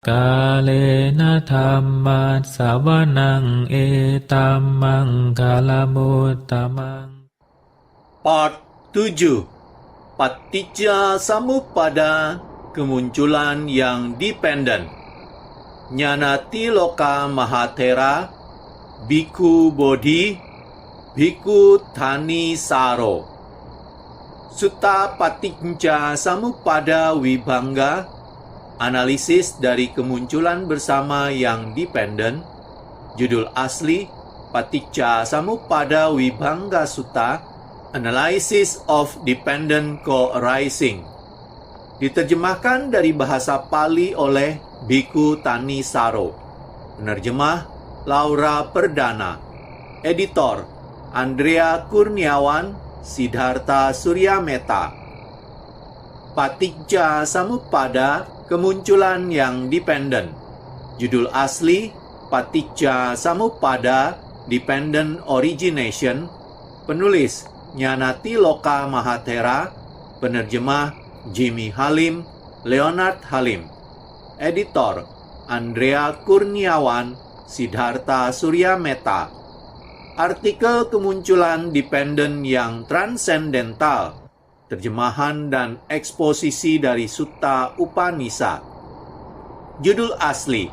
กาเลนะธัมมัสสวนังเอตัมมังคาลมุตตมัง Part 7. Paticca Samuppada, kemunculan yang dependen. Jnanatiloka Mahathera, Bhikkhu Bodhi, Bhikkhu Thanisaro. Sutta Paticca Samuppada Vibhanga, analisis dari kemunculan bersama yang dependen. Judul asli Paticca Samuppada Vibhanga Sutta, Analysis of Dependent Co-arising. Diterjemahkan dari bahasa Pali oleh Bhikkhu Thanisaro. Penerjemah Laura Perdana. Editor Andrea Kurniawan, Siddhartha Suryameta. Paticca Samuppada, kemunculan yang dependen. Judul asli Paticca Samuppada, Dependent Origination. Penulis Jnanatiloka Mahathera. Penerjemah Jimmy Halim, Leonard Halim. Editor Andrea Kurniawan, Siddhartha Suryameta. Artikel kemunculan dependen yang transendental. Terjemahan dan eksposisi dari Sutta Upanishad. Judul asli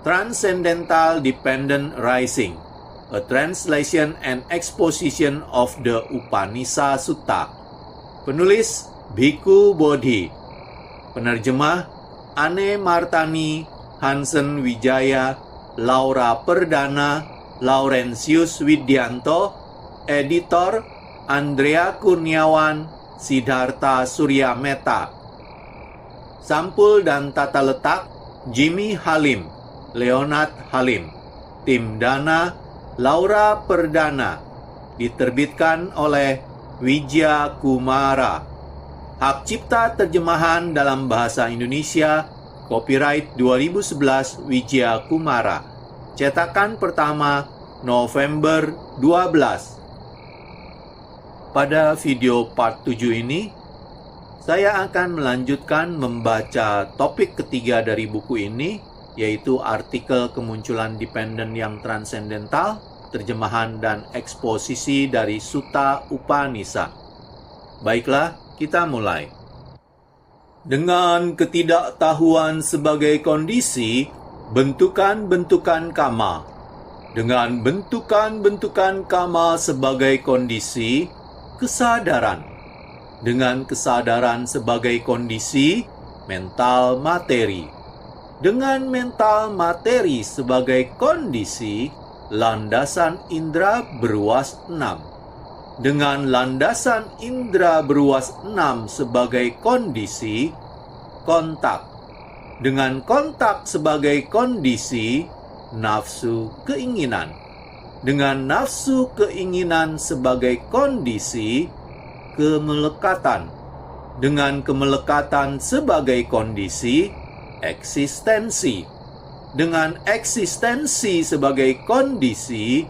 Transcendental Dependent Rising, a translation and exposition of the Upanishad Sutta. Penulis Bhikkhu Bodhi. Penerjemah Ane Martani, Hansen Wijaya, Laura Perdana, Laurentius Widianto. Editor Andrea Kurniawan, Siddhartha Suryameta. Sampul dan tata letak Jimmy Halim, Leonard Halim. Tim dana Laura Perdana. Diterbitkan oleh Wijaya Kumara. Hak cipta terjemahan dalam bahasa Indonesia, copyright 2011 Wijaya Kumara. Cetakan pertama November 12. Pada video part 7 ini, saya akan melanjutkan membaca topik ketiga dari buku ini, yaitu artikel kemunculan dependen yang transendental, terjemahan dan eksposisi dari Sutta Upanishad. Baiklah, kita mulai. Dengan ketidaktahuan sebagai kondisi, bentukan-bentukan kama. Dengan bentukan-bentukan kama sebagai kondisi, kesadaran. Dengan kesadaran sebagai kondisi, mental materi. Dengan mental materi sebagai kondisi, landasan indera beruas 6. Dengan landasan indera beruas 6 sebagai kondisi, kontak. Dengan kontak sebagai kondisi, nafsu keinginan. Dengan nafsu keinginan sebagai kondisi, kemelekatan. Dengan kemelekatan sebagai kondisi, eksistensi. Dengan eksistensi sebagai kondisi,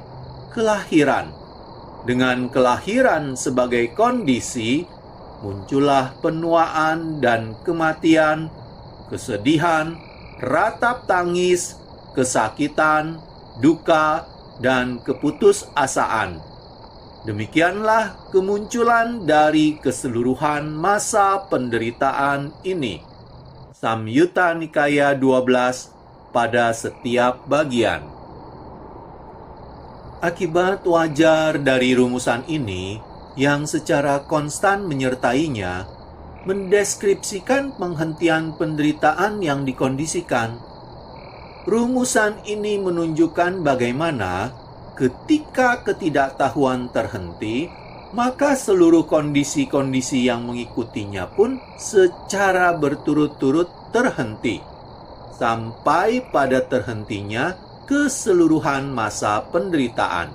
kelahiran. Dengan kelahiran sebagai kondisi, muncullah penuaan dan kematian, kesedihan, ratap tangis, kesakitan, duka, dan keputusasaan. Demikianlah kemunculan dari keseluruhan masa penderitaan ini. Samyutta Nikaya 12 pada setiap bagian. Akibat wajar dari rumusan ini yang secara konstan menyertainya, mendeskripsikan penghentian penderitaan yang dikondisikan. Rumusan ini menunjukkan bagaimana ketika ketidaktahuan terhenti, maka seluruh kondisi-kondisi yang mengikutinya pun secara berturut-turut terhenti, sampai pada terhentinya keseluruhan masa penderitaan.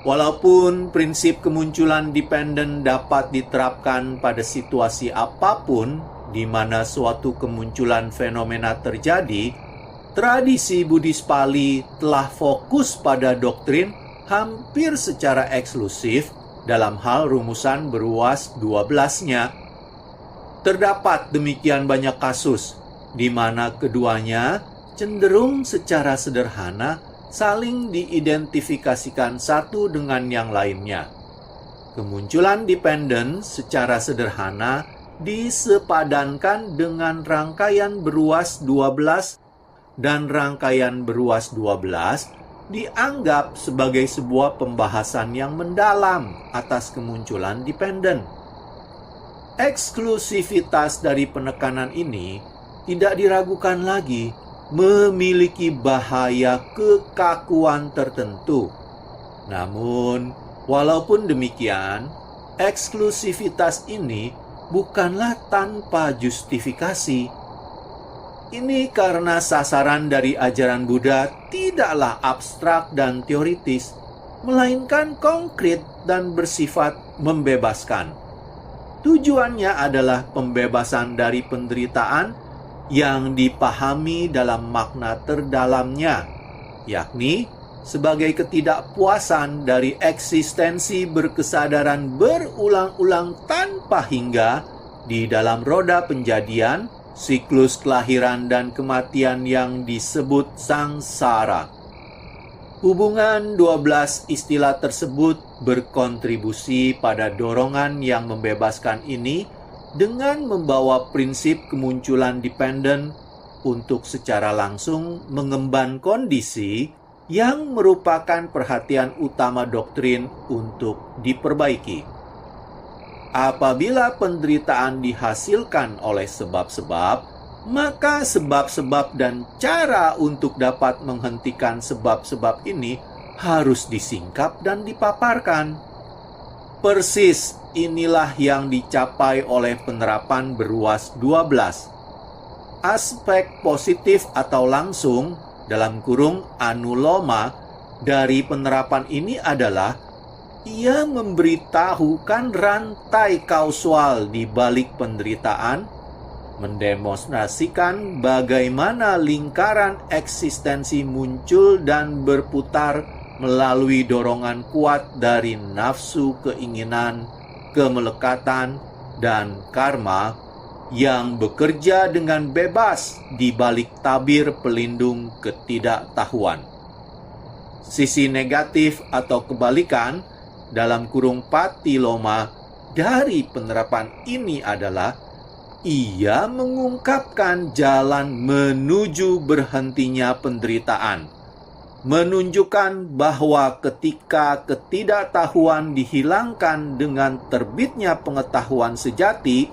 Walaupun prinsip kemunculan dependen dapat diterapkan pada situasi apapun di mana suatu kemunculan fenomena terjadi, tradisi Buddhis Pali telah fokus pada doktrin hampir secara eksklusif dalam hal rumusan beruas 12-nya. Terdapat demikian banyak kasus di mana keduanya cenderung secara sederhana saling diidentifikasikan satu dengan yang lainnya. Kemunculan dependen secara sederhana disepadankan dengan rangkaian beruas 12 dan rangkaian beruas 12 dianggap sebagai sebuah pembahasan yang mendalam atas kemunculan dependen. Eksklusivitas dari penekanan ini tidak diragukan lagi memiliki bahaya kekakuan tertentu. Namun, walaupun demikian, eksklusivitas ini bukanlah tanpa justifikasi. Ini karena sasaran dari ajaran Buddha tidaklah abstrak dan teoritis, melainkan konkret dan bersifat membebaskan. Tujuannya adalah pembebasan dari penderitaan yang dipahami dalam makna terdalamnya, yakni sebagai ketidakpuasan dari eksistensi berkesadaran berulang-ulang tanpa hingga di dalam roda penjadian, siklus kelahiran dan kematian yang disebut samsara. Hubungan 12 istilah tersebut berkontribusi pada dorongan yang membebaskan ini dengan membawa prinsip kemunculan dependen untuk secara langsung mengemban kondisi yang merupakan perhatian utama doktrin untuk diperbaiki. Apabila penderitaan dihasilkan oleh sebab-sebab, maka sebab-sebab dan cara untuk dapat menghentikan sebab-sebab ini harus disingkap dan dipaparkan. Persis inilah yang dicapai oleh penerapan beruas 12. Aspek positif atau langsung dalam kurung anuloma dari penerapan ini adalah ia memberitahukan rantai kausal di balik penderitaan, mendemonstrasikan bagaimana lingkaran eksistensi muncul dan berputar melalui dorongan kuat dari nafsu keinginan, kemelekatan, dan karma yang bekerja dengan bebas di balik tabir pelindung ketidaktahuan. Sisi negatif atau kebalikan dalam kurung patiloma dari penerapan ini adalah ia mengungkapkan jalan menuju berhentinya penderitaan, menunjukkan bahwa ketika ketidaktahuan dihilangkan dengan terbitnya pengetahuan sejati,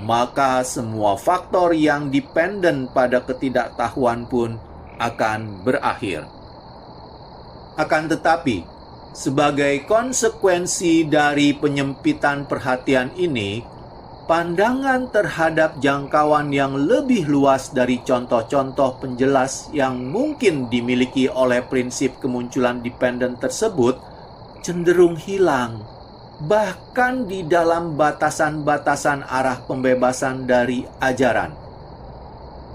maka semua faktor yang dependen pada ketidaktahuan pun akan berakhir. Akan tetapi, sebagai konsekuensi dari penyempitan perhatian ini, pandangan terhadap jangkauan yang lebih luas dari contoh-contoh penjelas yang mungkin dimiliki oleh prinsip kemunculan dependen tersebut cenderung hilang, bahkan di dalam batasan-batasan arah pembebasan dari ajaran.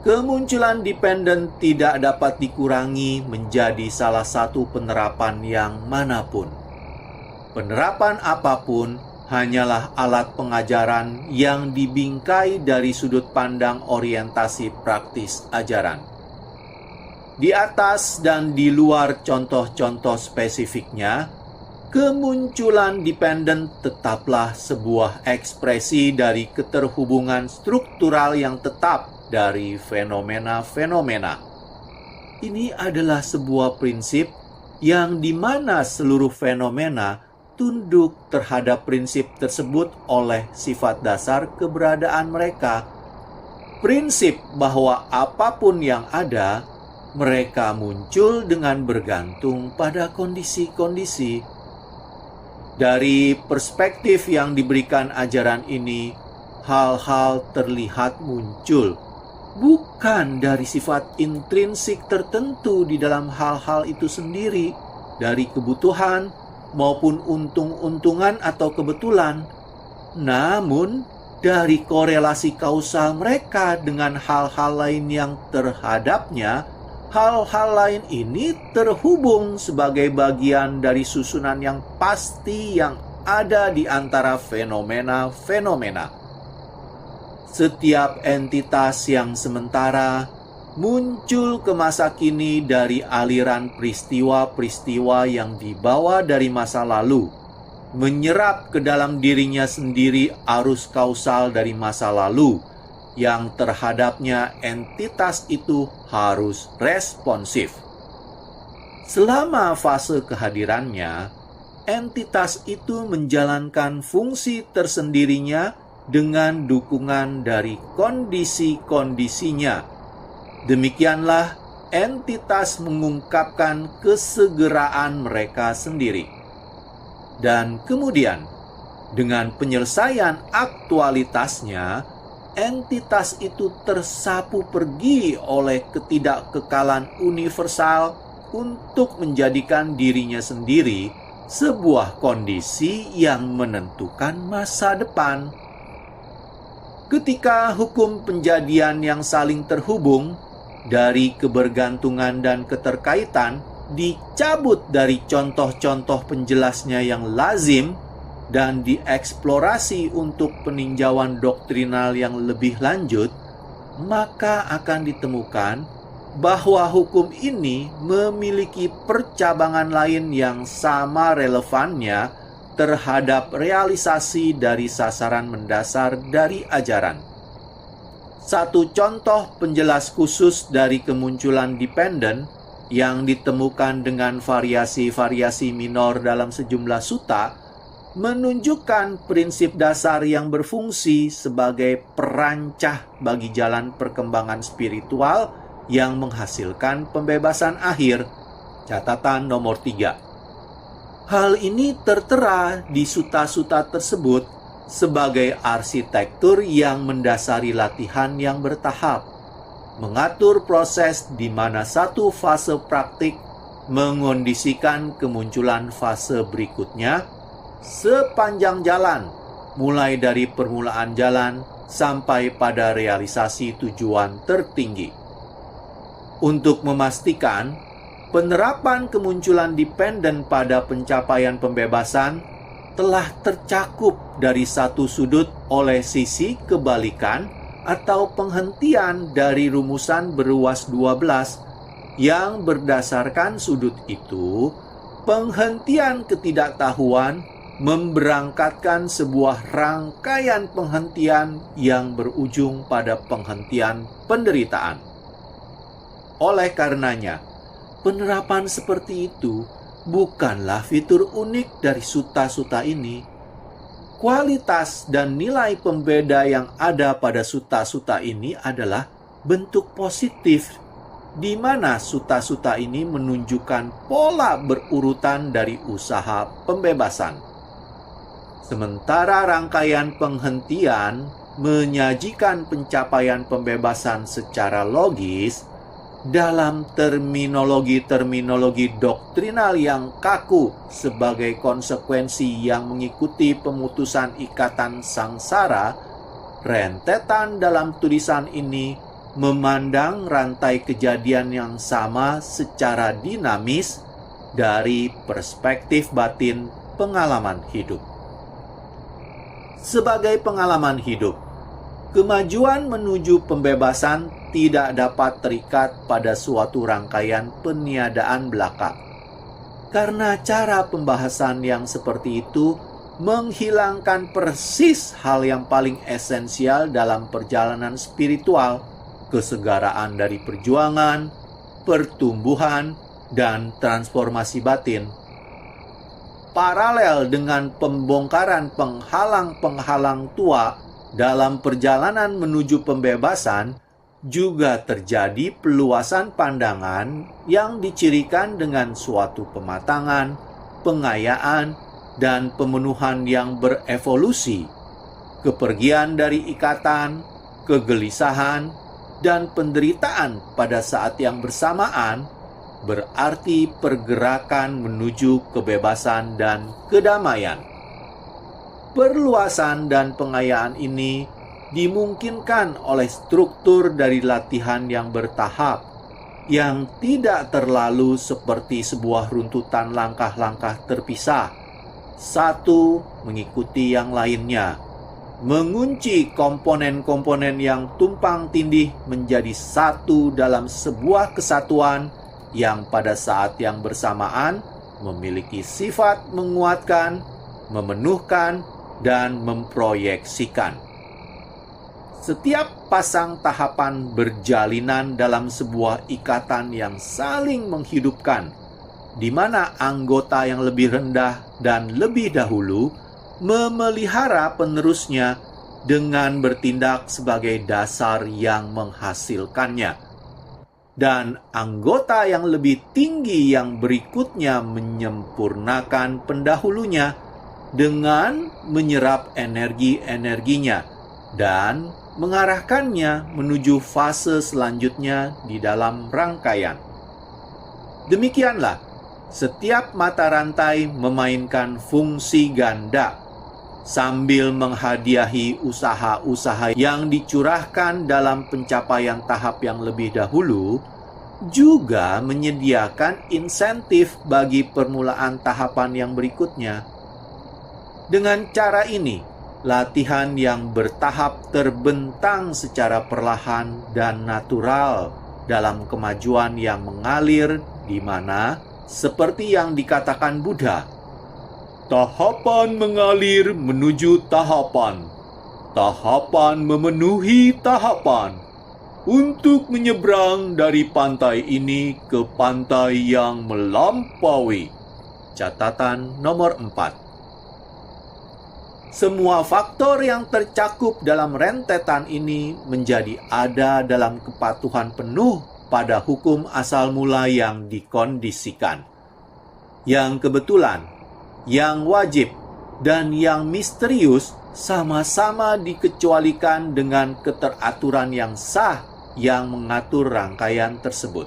Kemunculan dependen tidak dapat dikurangi menjadi salah satu penerapan yang manapun. Penerapan apapun hanyalah alat pengajaran yang dibingkai dari sudut pandang orientasi praktis ajaran. Di atas dan di luar contoh-contoh spesifiknya, kemunculan dependen tetaplah sebuah ekspresi dari keterhubungan struktural yang tetap dari fenomena-fenomena. Ini adalah sebuah prinsip yang dimana seluruh fenomena tunduk terhadap prinsip tersebut oleh sifat dasar keberadaan mereka. Prinsip bahwa apapun yang ada, mereka muncul dengan bergantung pada kondisi-kondisi. Dari perspektif yang diberikan ajaran ini, hal-hal terlihat muncul, bukan dari sifat intrinsik tertentu di dalam hal-hal itu sendiri, dari kebutuhan maupun untung-untungan atau kebetulan, namun dari korelasi kausal mereka dengan hal-hal lain yang terhadapnya. Hal-hal lain ini terhubung sebagai bagian dari susunan yang pasti yang ada di antara fenomena-fenomena. Setiap entitas yang sementara muncul ke masa kini dari aliran peristiwa-peristiwa yang dibawa dari masa lalu, menyerap ke dalam dirinya sendiri arus kausal dari masa lalu, yang terhadapnya entitas itu harus responsif. Selama fase kehadirannya, entitas itu menjalankan fungsi tersendirinya dengan dukungan dari kondisi-kondisinya. Demikianlah entitas mengungkapkan kesegeraan mereka sendiri. Dan kemudian, dengan penyelesaian aktualitasnya, entitas itu tersapu pergi oleh ketidakkekalan universal untuk menjadikan dirinya sendiri sebuah kondisi yang menentukan masa depan. Ketika hukum penjadian yang saling terhubung dari kebergantungan dan keterkaitan dicabut dari contoh-contoh penjelasnya yang lazim dan dieksplorasi untuk peninjauan doktrinal yang lebih lanjut, maka akan ditemukan bahwa hukum ini memiliki percabangan lain yang sama relevannya terhadap realisasi dari sasaran mendasar dari ajaran. Satu contoh penjelas khusus dari kemunculan dependen yang ditemukan dengan variasi-variasi minor dalam sejumlah sutta menunjukkan prinsip dasar yang berfungsi sebagai perancah bagi jalan perkembangan spiritual yang menghasilkan pembebasan akhir. Catatan nomor 3. Hal ini tertera di sutta-sutta tersebut sebagai arsitektur yang mendasari latihan yang bertahap, mengatur proses di mana satu fase praktik mengondisikan kemunculan fase berikutnya sepanjang jalan, mulai dari permulaan jalan sampai pada realisasi tujuan tertinggi. Untuk memastikan penerapan kemunculan dependen pada pencapaian pembebasan telah tercakup dari satu sudut oleh sisi kebalikan atau penghentian dari rumusan beruas 12 yang berdasarkan sudut itu, penghentian ketidaktahuan memberangkatkan sebuah rangkaian penghentian yang berujung pada penghentian penderitaan. Oleh karenanya, penerapan seperti itu bukanlah fitur unik dari sutta-sutta ini. Kualitas dan nilai pembeda yang ada pada sutta-sutta ini adalah bentuk positif, di mana sutta-sutta ini menunjukkan pola berurutan dari usaha pembebasan. Sementara rangkaian penghentian menyajikan pencapaian pembebasan secara logis, dalam terminologi-terminologi doktrinal yang kaku sebagai konsekuensi yang mengikuti pemutusan ikatan sangsara, rentetan dalam tulisan ini memandang rantai kejadian yang sama secara dinamis dari perspektif batin pengalaman hidup. Sebagai pengalaman hidup, kemajuan menuju pembebasan tidak dapat terikat pada suatu rangkaian peniadaan belaka. Karena cara pembahasan yang seperti itu menghilangkan persis hal yang paling esensial dalam perjalanan spiritual, kesegaraan dari perjuangan, pertumbuhan, dan transformasi batin. Paralel dengan pembongkaran penghalang-penghalang tua dalam perjalanan menuju pembebasan, juga terjadi peluasan pandangan yang dicirikan dengan suatu pematangan, pengayaan, dan pemenuhan yang berevolusi. Kepergian dari ikatan, kegelisahan, dan penderitaan pada saat yang bersamaan berarti pergerakan menuju kebebasan dan kedamaian. Perluasan dan pengayaan ini dimungkinkan oleh struktur dari latihan yang bertahap, yang tidak terlalu seperti sebuah runtutan langkah-langkah terpisah, satu mengikuti yang lainnya, mengunci komponen-komponen yang tumpang tindih menjadi satu dalam sebuah kesatuan yang pada saat yang bersamaan memiliki sifat menguatkan, memenuhkan, dan memproyeksikan. Setiap pasang tahapan berjalinan dalam sebuah ikatan yang saling menghidupkan, di mana anggota yang lebih rendah dan lebih dahulu memelihara penerusnya dengan bertindak sebagai dasar yang menghasilkannya. Dan anggota yang lebih tinggi yang berikutnya menyempurnakan pendahulunya dengan menyerap energi-energinya dan mengarahkannya menuju fase selanjutnya di dalam rangkaian. Demikianlah, setiap mata rantai memainkan fungsi ganda sambil menghadiahi usaha-usaha yang dicurahkan dalam pencapaian tahap yang lebih dahulu, juga menyediakan insentif bagi permulaan tahapan yang berikutnya. Dengan cara ini, latihan yang bertahap terbentang secara perlahan dan natural dalam kemajuan yang mengalir, di mana, seperti yang dikatakan Buddha, tahapan mengalir menuju tahapan, tahapan memenuhi tahapan, untuk menyeberang dari pantai ini ke pantai yang melampaui. Catatan nomor 4. Semua faktor yang tercakup dalam rentetan ini menjadi ada dalam kepatuhan penuh pada hukum asal mula yang dikondisikan. Yang kebetulan, yang wajib, dan yang misterius sama-sama dikecualikan dengan keteraturan yang sah yang mengatur rangkaian tersebut.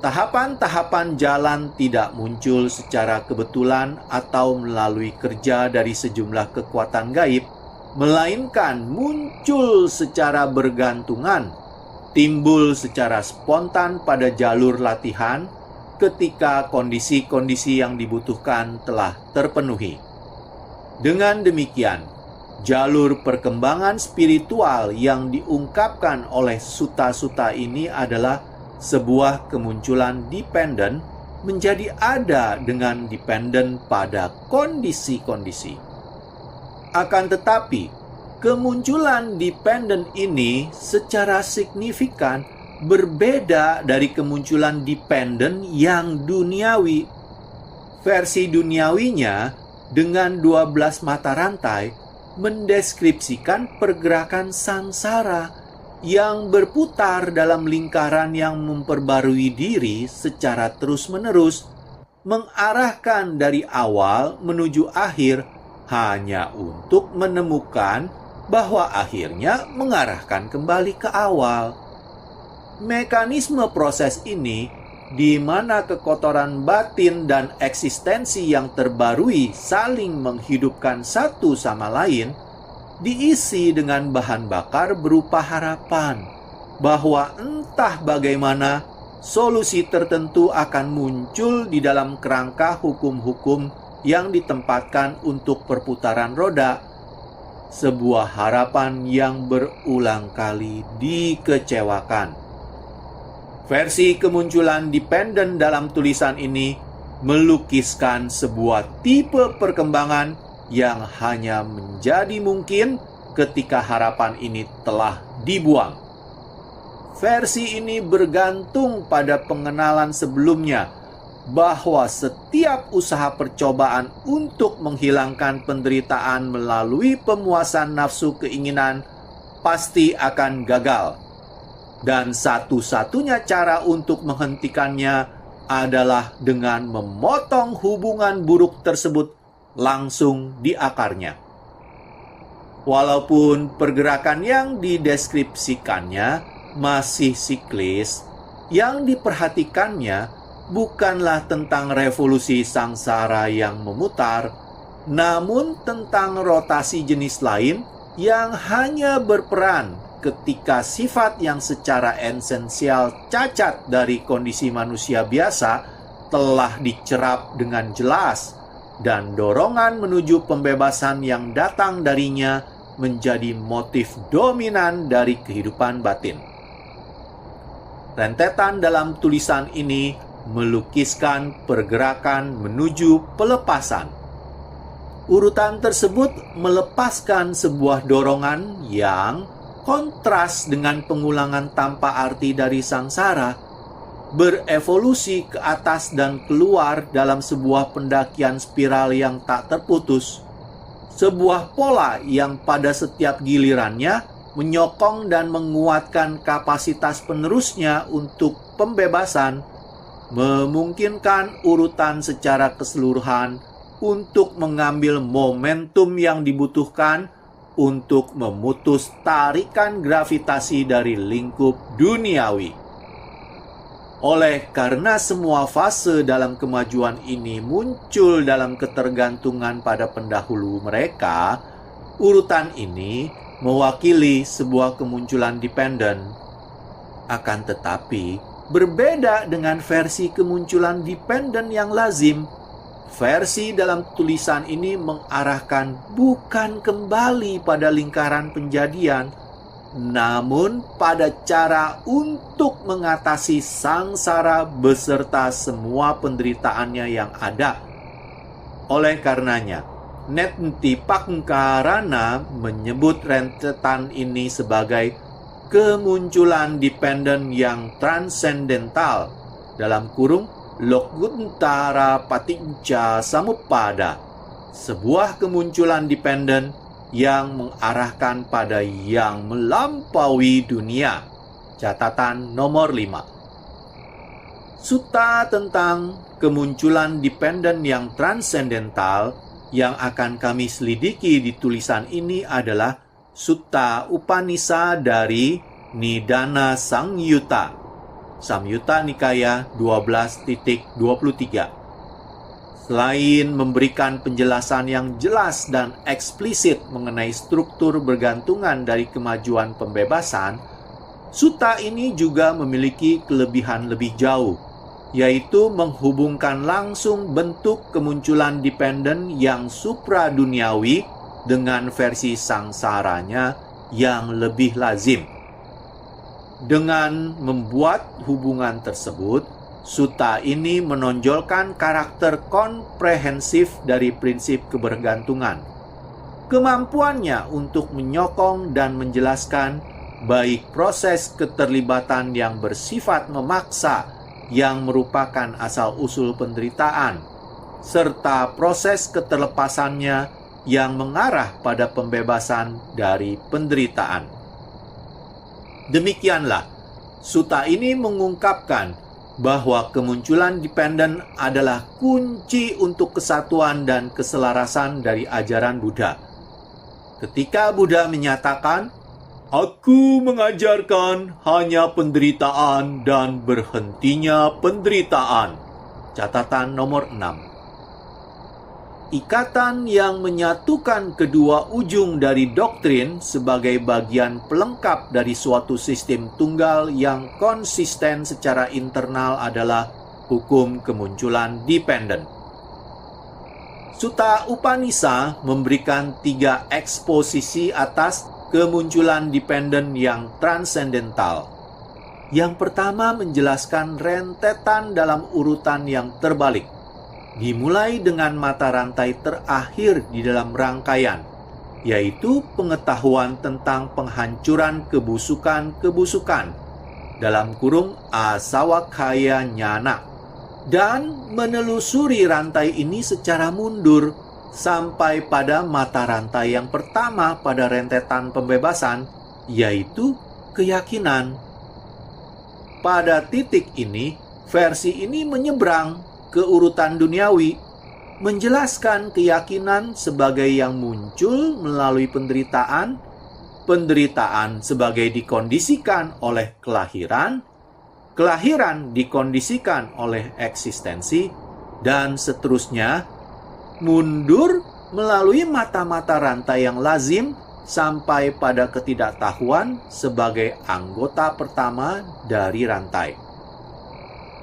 Tahapan-tahapan jalan tidak muncul secara kebetulan atau melalui kerja dari sejumlah kekuatan gaib, melainkan muncul secara bergantungan, timbul secara spontan pada jalur latihan ketika kondisi-kondisi yang dibutuhkan telah terpenuhi. Dengan demikian, jalur perkembangan spiritual yang diungkapkan oleh suta-suta ini adalah sebuah kemunculan dependen menjadi ada dengan dependen pada kondisi-kondisi. Akan tetapi, kemunculan dependen ini secara signifikan berbeda dari kemunculan dependen yang duniawi. Versi duniawinya dengan 12 mata rantai mendeskripsikan pergerakan sangsara yang berputar dalam lingkaran yang memperbarui diri secara terus-menerus, mengarahkan dari awal menuju akhir hanya untuk menemukan bahwa akhirnya mengarahkan kembali ke awal. Mekanisme proses ini, di mana kekotoran batin dan eksistensi yang terbarui saling menghidupkan satu sama lain, diisi dengan bahan bakar berupa harapan bahwa entah bagaimana solusi tertentu akan muncul di dalam kerangka hukum-hukum yang ditempatkan untuk perputaran roda. Sebuah harapan yang berulang kali dikecewakan. Versi kemunculan dependen dalam tulisan ini melukiskan sebuah tipe perkembangan yang hanya menjadi mungkin ketika harapan ini telah dibuang. Versi ini bergantung pada pengenalan sebelumnya bahwa setiap usaha percobaan untuk menghilangkan penderitaan melalui pemuasan nafsu keinginan pasti akan gagal. Dan satu-satunya cara untuk menghentikannya adalah dengan memotong hubungan buruk tersebut langsung di akarnya. Walaupun pergerakan yang dideskripsikannya masih siklis, yang diperhatikannya bukanlah tentang revolusi sangsara yang memutar, namun tentang rotasi jenis lain yang hanya berperan ketika sifat yang secara esensial cacat dari kondisi manusia biasa telah dicerap dengan jelas, dan dorongan menuju pembebasan yang datang darinya menjadi motif dominan dari kehidupan batin. Rentetan dalam tulisan ini melukiskan pergerakan menuju pelepasan. Urutan tersebut melepaskan sebuah dorongan yang kontras dengan pengulangan tanpa arti dari sangsara, berevolusi ke atas dan keluar dalam sebuah pendakian spiral yang tak terputus. Sebuah pola yang pada setiap gilirannya menyokong dan menguatkan kapasitas penerusnya untuk pembebasan, memungkinkan urutan secara keseluruhan untuk mengambil momentum yang dibutuhkan untuk memutus tarikan gravitasi dari lingkup duniawi. Oleh karena semua fase dalam kemajuan ini muncul dalam ketergantungan pada pendahulu mereka, urutan ini mewakili sebuah kemunculan dependen. Akan tetapi, berbeda dengan versi kemunculan dependen yang lazim. Versi dalam tulisan ini mengarahkan bukan kembali pada lingkaran penjadian, namun pada cara untuk mengatasi sangsara beserta semua penderitaannya yang ada. Oleh karenanya, Netnti Pakkarana menyebut rentetan ini sebagai kemunculan dependen yang transendental, dalam kurung Lokuntara Paticca Samuppada, sebuah kemunculan dependen yang mengarahkan pada yang melampaui dunia. Catatan nomor 5. Sutta tentang kemunculan dependen yang transendental yang akan kami selidiki di tulisan ini adalah Sutta Upanisa dari Nidana Samyutta, Samyutta Nikaya 12.23. Selain memberikan penjelasan yang jelas dan eksplisit mengenai struktur bergantungan dari kemajuan pembebasan, sutta ini juga memiliki kelebihan lebih jauh, yaitu menghubungkan langsung bentuk kemunculan dependen yang supraduniawi dengan versi sangsaranya yang lebih lazim. Dengan membuat hubungan tersebut, sutta ini menonjolkan karakter komprehensif dari prinsip kebergantungan. Kemampuannya untuk menyokong dan menjelaskan baik proses keterlibatan yang bersifat memaksa yang merupakan asal-usul penderitaan, serta proses keterlepasannya yang mengarah pada pembebasan dari penderitaan. Demikianlah, sutta ini mengungkapkan bahwa kemunculan dependen adalah kunci untuk kesatuan dan keselarasan dari ajaran Buddha. Ketika Buddha menyatakan, "Aku mengajarkan hanya penderitaan dan berhentinya penderitaan." Catatan nomor 6. Ikatan yang menyatukan kedua ujung dari doktrin sebagai bagian pelengkap dari suatu sistem tunggal yang konsisten secara internal adalah hukum kemunculan dependen. Sutta Upanisa memberikan 3 eksposisi atas kemunculan dependen yang transendental. Yang pertama menjelaskan rentetan dalam urutan yang terbalik, dimulai dengan mata rantai terakhir di dalam rangkaian, yaitu pengetahuan tentang penghancuran kebusukan-kebusukan, dalam kurung Asawakaya Nyana, dan menelusuri rantai ini secara mundur sampai pada mata rantai yang pertama pada rentetan pembebasan, yaitu keyakinan. Pada titik ini, versi ini menyeberang ke urutan duniawi, menjelaskan keyakinan sebagai yang muncul melalui penderitaan, penderitaan sebagai dikondisikan oleh kelahiran, kelahiran dikondisikan oleh eksistensi, dan seterusnya, mundur melalui mata-mata rantai yang lazim sampai pada ketidaktahuan sebagai anggota pertama dari rantai.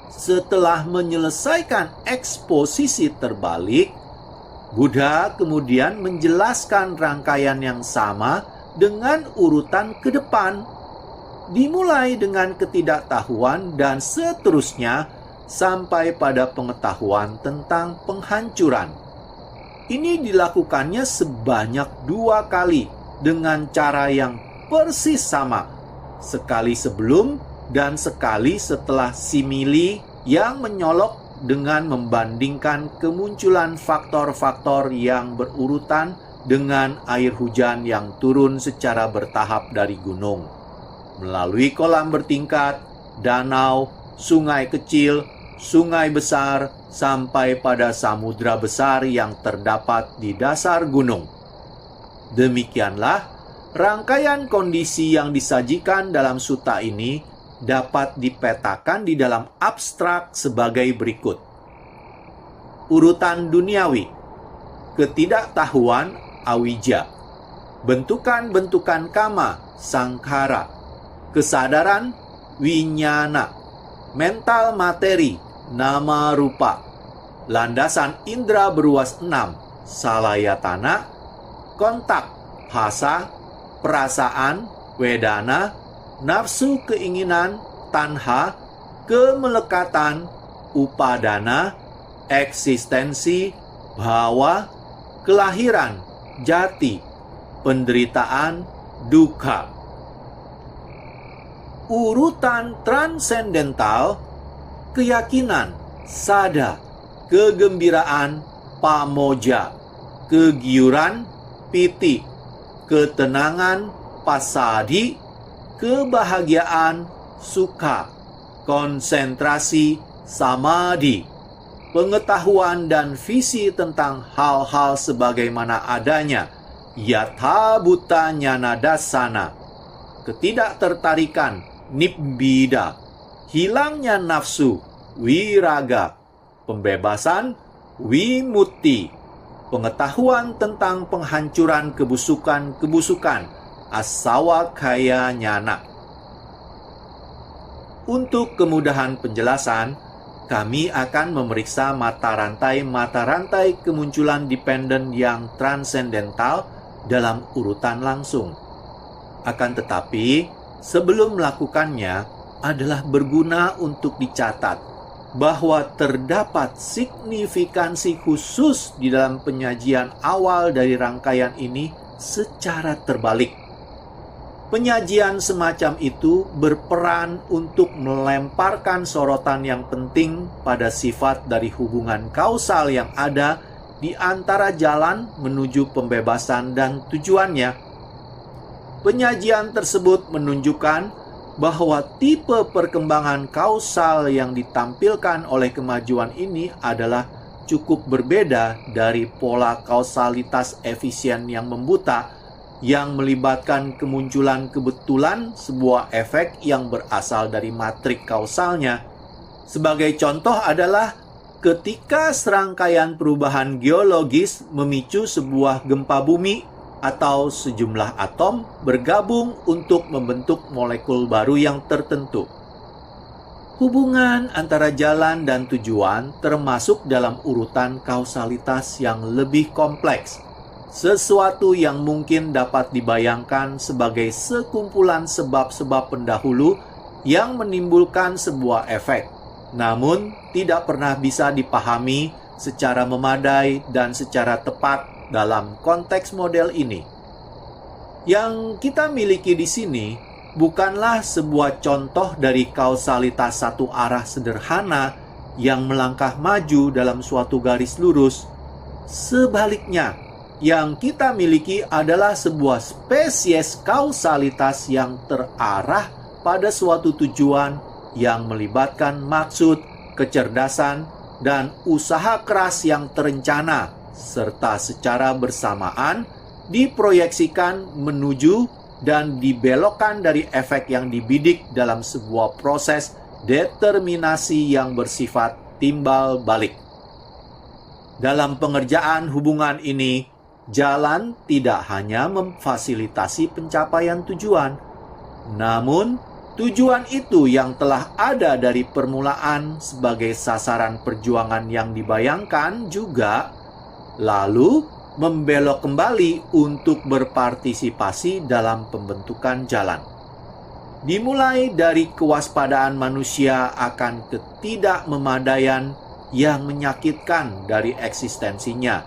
Setelah menyelesaikan eksposisi terbalik, Buddha kemudian menjelaskan rangkaian yang sama dengan urutan ke depan, dimulai dengan ketidaktahuan dan seterusnya sampai pada pengetahuan tentang penghancuran. Ini dilakukannya sebanyak 2 kali dengan cara yang persis sama, sekali sebelum dan sekali setelah simili yang menyolok dengan membandingkan kemunculan faktor-faktor yang berurutan dengan air hujan yang turun secara bertahap dari gunung, melalui kolam bertingkat, danau, sungai kecil, sungai besar, sampai pada samudra besar yang terdapat di dasar gunung. Demikianlah rangkaian kondisi yang disajikan dalam sutta ini dapat dipetakan di dalam abstrak sebagai berikut. Urutan duniawi, ketidaktahuan awija, bentukan-bentukan kama sangkara, kesadaran winyana, mental materi nama rupa, landasan indera beruas 6 salayatana, kontak phasa, perasaan wedana, nafsu keinginan tanha, kemelekatan upadana, eksistensi bhawa, kelahiran jati, penderitaan dukkha. Urutan transendental, keyakinan sada, kegembiraan pamoja, kegiuran piti, ketenangan pasadi, kebahagiaan sukha, konsentrasi samadhi, pengetahuan dan visi tentang hal-hal sebagaimana adanya, yatha buta nyana dasana, ketidaktertarikan nibbida, hilangnya nafsu wiraga, pembebasan wimutti, pengetahuan tentang penghancuran kebusukan-kebusukan asawa kaya nyana. Untuk kemudahan penjelasan, kami akan memeriksa mata rantai kemunculan dependen yang transendental dalam urutan langsung. Akan tetapi, sebelum melakukannya adalah berguna untuk dicatat bahwa terdapat signifikansi khusus di dalam penyajian awal dari rangkaian ini secara terbalik. Penyajian semacam itu berperan untuk melemparkan sorotan yang penting pada sifat dari hubungan kausal yang ada di antara jalan menuju pembebasan dan tujuannya. Penyajian tersebut menunjukkan bahwa tipe perkembangan kausal yang ditampilkan oleh kemajuan ini adalah cukup berbeda dari pola kausalitas efisien yang membuta, yang melibatkan kemunculan kebetulan sebuah efek yang berasal dari matrik kausalnya. Sebagai contoh adalah ketika serangkaian perubahan geologis memicu sebuah gempa bumi atau sejumlah atom bergabung untuk membentuk molekul baru yang tertentu. Hubungan antara jalan dan tujuan termasuk dalam urutan kausalitas yang lebih kompleks, sesuatu yang mungkin dapat dibayangkan sebagai sekumpulan sebab-sebab pendahulu yang menimbulkan sebuah efek, namun tidak pernah bisa dipahami secara memadai dan secara tepat dalam konteks model ini. Yang kita miliki di sini bukanlah sebuah contoh dari kausalitas satu arah sederhana yang melangkah maju dalam suatu garis lurus. Sebaliknya, yang kita miliki adalah sebuah spesies kausalitas yang terarah pada suatu tujuan yang melibatkan maksud, kecerdasan, dan usaha keras yang terencana, serta secara bersamaan diproyeksikan menuju dan dibelokkan dari efek yang dibidik dalam sebuah proses determinasi yang bersifat timbal balik. Dalam pengerjaan hubungan ini, jalan tidak hanya memfasilitasi pencapaian tujuan, namun tujuan itu yang telah ada dari permulaan sebagai sasaran perjuangan yang dibayangkan juga lalu membelok kembali untuk berpartisipasi dalam pembentukan jalan. Dimulai dari kewaspadaan manusia akan ketidakmemadaian yang menyakitkan dari eksistensinya,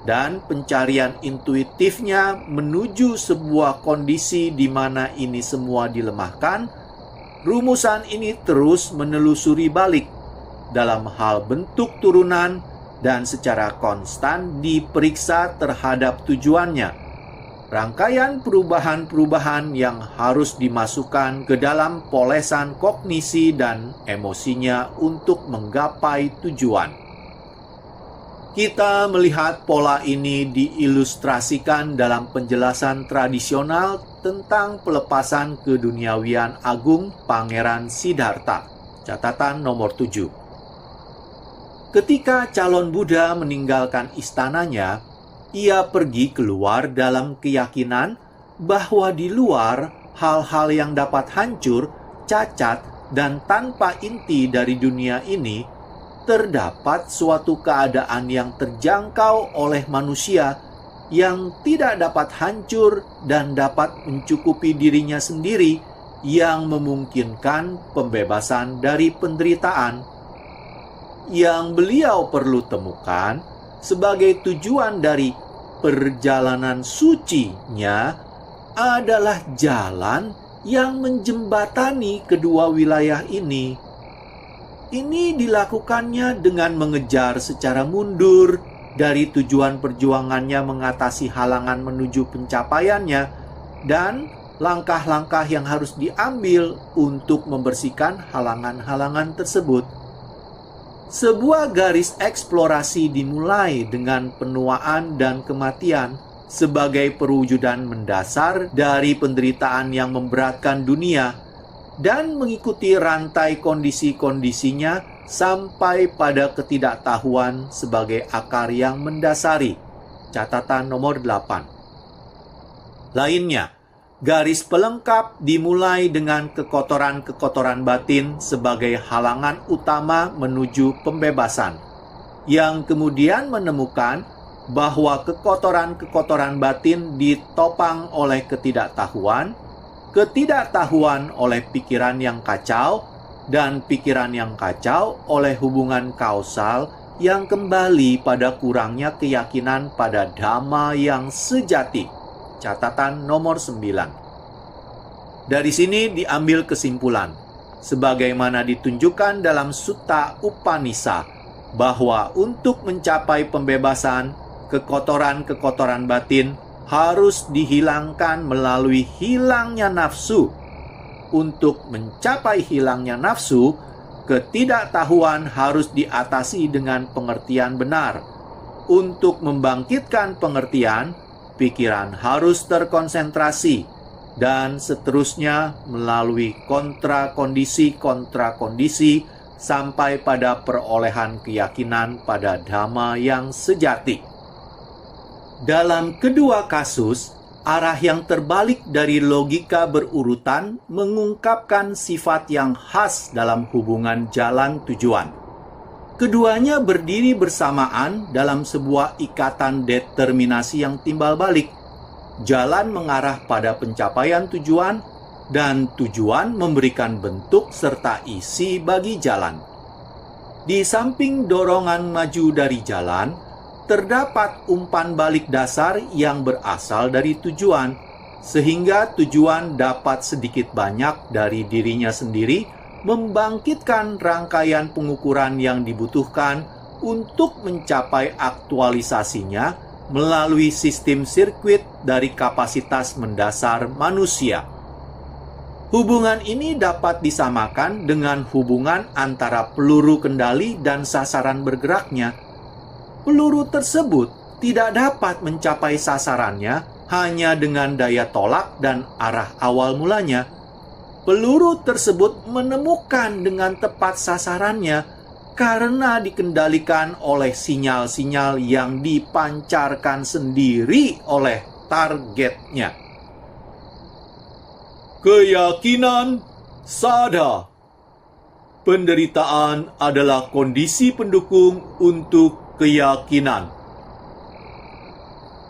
dan pencarian intuitifnya menuju sebuah kondisi di mana ini semua dilemahkan. Rumusan ini terus menelusuri balik dalam hal bentuk turunan dan secara konstan diperiksa terhadap tujuannya. Rangkaian perubahan-perubahan yang harus dimasukkan ke dalam polesan kognisi dan emosinya untuk menggapai tujuan. Kita melihat pola ini diilustrasikan dalam penjelasan tradisional tentang pelepasan keduniawian agung Pangeran Siddhartha. Catatan nomor 7. Ketika calon Buddha meninggalkan istananya, ia pergi keluar dalam keyakinan bahwa di luar hal-hal yang dapat hancur, cacat, dan tanpa inti dari dunia ini, terdapat suatu keadaan yang terjangkau oleh manusia yang tidak dapat hancur dan dapat mencukupi dirinya sendiri, yang memungkinkan pembebasan dari penderitaan. Yang beliau perlu temukan sebagai tujuan dari perjalanan sucinya adalah jalan yang menjembatani kedua wilayah ini. Ini dilakukannya dengan mengejar secara mundur dari tujuan perjuangannya mengatasi halangan menuju pencapaiannya dan langkah-langkah yang harus diambil untuk membersihkan halangan-halangan tersebut. Sebuah garis eksplorasi dimulai dengan penuaan dan kematian sebagai perwujudan mendasar dari penderitaan yang memberatkan dunia dan mengikuti rantai kondisi-kondisinya sampai pada ketidaktahuan sebagai akar yang mendasari. Catatan nomor 8. Lainnya, garis pelengkap dimulai dengan kekotoran-kekotoran batin sebagai halangan utama menuju pembebasan, yang kemudian menemukan bahwa kekotoran-kekotoran batin ditopang oleh ketidaktahuan oleh pikiran yang kacau, dan pikiran yang kacau oleh hubungan kausal yang kembali pada kurangnya keyakinan pada Dhamma yang sejati. Catatan nomor 9. Dari sini diambil kesimpulan, sebagaimana ditunjukkan dalam Sutta Upanisa, bahwa untuk mencapai pembebasan, kekotoran-kekotoran batin harus dihilangkan melalui hilangnya nafsu. Untuk mencapai hilangnya nafsu, ketidaktahuan harus diatasi dengan pengertian benar. Untuk membangkitkan pengertian, pikiran harus terkonsentrasi, dan seterusnya melalui kontra-kondisi sampai pada perolehan keyakinan pada Dhamma yang sejati. Dalam kedua kasus, arah yang terbalik dari logika berurutan mengungkapkan sifat yang khas dalam hubungan jalan tujuan. Keduanya berdiri bersamaan dalam sebuah ikatan determinasi yang timbal balik. Jalan mengarah pada pencapaian tujuan, dan tujuan memberikan bentuk serta isi bagi jalan. Di samping dorongan maju dari jalan, terdapat umpan balik dasar yang berasal dari tujuan, sehingga tujuan dapat sedikit banyak dari dirinya sendiri membangkitkan rangkaian pengukuran yang dibutuhkan untuk mencapai aktualisasinya melalui sistem sirkuit dari kapasitas mendasar manusia. Hubungan ini dapat disamakan dengan hubungan antara peluru kendali dan sasaran bergeraknya. Peluru tersebut tidak dapat mencapai sasarannya hanya dengan daya tolak dan arah awal mulanya. Peluru tersebut menemukan dengan tepat sasarannya karena dikendalikan oleh sinyal-sinyal yang dipancarkan sendiri oleh targetnya. Keyakinan sadha. Penderitaan adalah kondisi pendukung untuk keyakinan.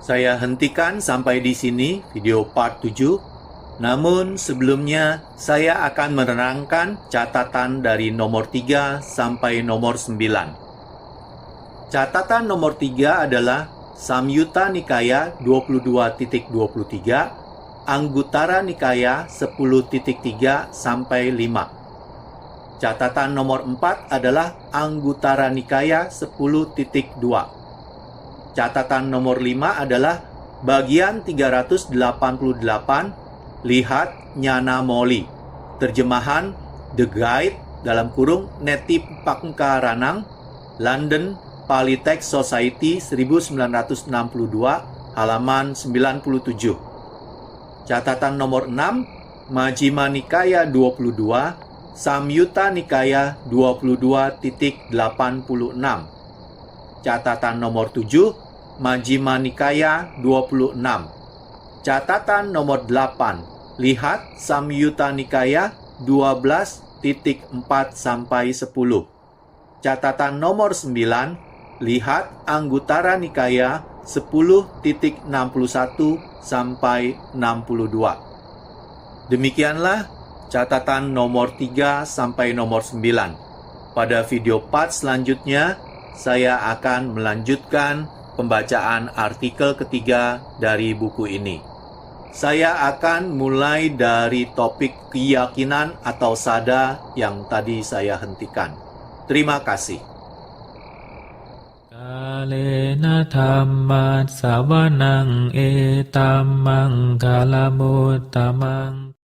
Saya hentikan sampai di sini video part 7. Namun sebelumnya saya akan menerangkan catatan dari nomor 3 sampai nomor 9. Catatan nomor 3 adalah Samyutta Nikaya 22.23, Anguttara Nikaya 10.3 sampai 5. Catatan nomor 4 adalah Anguttara Nikaya 10.2. Catatan nomor 5 adalah bagian 388, Lihat Nyana Moli, terjemahan The Guide (Neti Pangkaranang), London, Pali Text Society 1962, halaman 97. Catatan nomor 6, Majjhima Nikaya 22, Samyutta Nikaya 22.86. Catatan nomor 7, Majjhima Nikaya 26. Catatan nomor 8, Lihat Samyutta Nikaya 12.4 sampai 10. Catatan nomor 9, Lihat Anguttara Nikaya 10.61 sampai 62. Demikianlah catatan nomor 3 sampai nomor 9. Pada video part selanjutnya, saya akan melanjutkan pembacaan artikel ketiga dari buku ini. Saya akan mulai dari topik keyakinan atau sada yang tadi saya hentikan. Terima kasih. Kalena dhamma savanang etammang kalamutamang